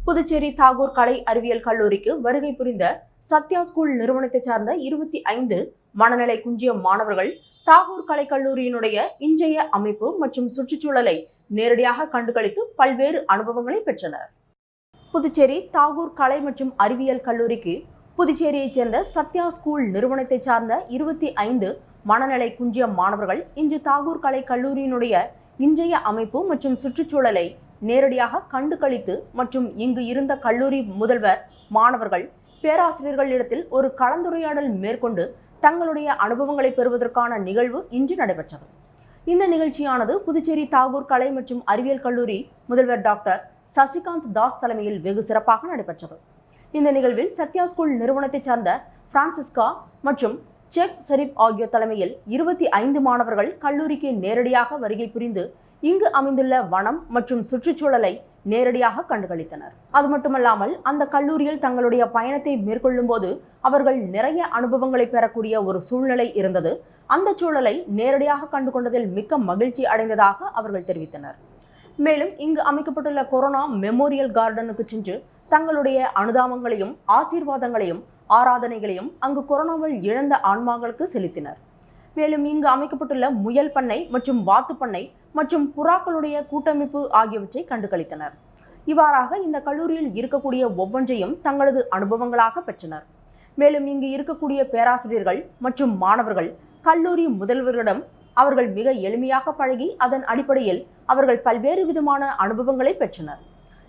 புதுச்சேரி தாகூர் கலை அறிவியல் கல்லூரிக்கு வருகை புரிந்த சத்யா ஸ்கூல் நிறுவனத்தை சார்ந்த 25 மனநிலை குன்றிய மாணவர்கள் தாகூர் கலை கல்லூரியினுடைய இன்றைய அமைப்பு மற்றும் சுற்றுச்சூழலை நேரடியாக கண்டுகளித்து பல்வேறு அனுபவங்களை பெற்றனர். புதுச்சேரி தாகூர் கலை மற்றும் அறிவியல் கல்லூரிக்கு புதுச்சேரியைச் சேர்ந்த சத்யா ஸ்கூல் நிறுவனத்தை சார்ந்த 25 மனநிலை குன்றிய மாணவர்கள் இன்று தாகூர் கலை கல்லூரியினுடைய இன்றைய அமைப்பு மற்றும் சுற்றுச்சூழலை நேரடியாக கண்டுகளித்து மற்றும் இங்கு இருந்த கல்லூரி முதல்வர், மாணவர்கள், பேராசிரியர்களிடத்தில் ஒரு கலந்துரையாடல் மேற்கொண்டு தங்களுடைய அனுபவங்களை பெறுவதற்கான நிகழ்வு இன்று நடைபெற்றது. இந்த நிகழ்ச்சியானது புதுச்சேரி தாகூர் கலை மற்றும் அறிவியல் கல்லூரி முதல்வர் டாக்டர் சசிகாந்த் தாஸ் தலைமையில் வெகு சிறப்பாக நடைபெற்றது. இந்த நிகழ்வில் சத்யா ஸ்கூல் நிறுவனத்தை சார்ந்த பிரான்சிஸ்கா மற்றும் செக் ஷெரீப் ஆகியோர் தலைமையில் 25 மாணவர்கள் கல்லூரிக்கு நேரடியாக வருகை புரிந்து இங்கு அமைந்துள்ள வனம் மற்றும் சுற்றுச்சூழலை நேரடியாக கண்டுகளித்தனர். அது மட்டுமல்லாமல் அந்த கல்லூரியில் தங்களுடைய பயணத்தை மேற்கொள்ளும் போது அவர்கள் நிறைய அனுபவங்களை பெறக்கூடிய ஒரு சூழ்நிலை இருந்தது. அந்த சூழலை நேரடியாக கண்டுகொண்டதில் மிக்க மகிழ்ச்சி அடைந்ததாக அவர்கள் தெரிவித்தனர். மேலும் இங்கு அமைக்கப்பட்டுள்ள கொரோனா மெமோரியல் கார்டனுக்கு சென்று தங்களுடைய அனுதாபங்களையும் ஆசீர்வாதங்களையும் ஆராதனைகளையும் அங்கு கொரோனாவில் இழந்த ஆன்மாக்களுக்கு செலுத்தினர். மேலும் இங்கு அமைக்கப்பட்டுள்ள முயல் பண்ணை மற்றும் வாத்து பண்ணை மற்றும் புறாக்களுடைய கூட்டமைப்பு ஆகியவற்றை கண்டுகளித்தனர். இவ்வாறாக இந்த கல்லூரியில் இருக்கக்கூடிய ஒவ்வொன்றையும் தங்களது அனுபவங்களாக பெற்றனர். மேலும் இங்கு இருக்கக்கூடிய பேராசிரியர்கள் மற்றும் மாணவர்கள் கல்லூரி முதல்வரிடம் அவர்கள் மிக எளிமையாக பழகி அதன் அடிப்படையில் அவர்கள் பல்வேறு விதமான அனுபவங்களை பெற்றனர்.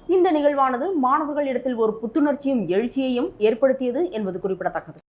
இந்த நிகழ்வானது மாணவர்களிடத்தில் ஒரு புத்துணர்ச்சியும் எழுச்சியையும் ஏற்படுத்தியது என்பது குறிப்பிடத்தக்கது.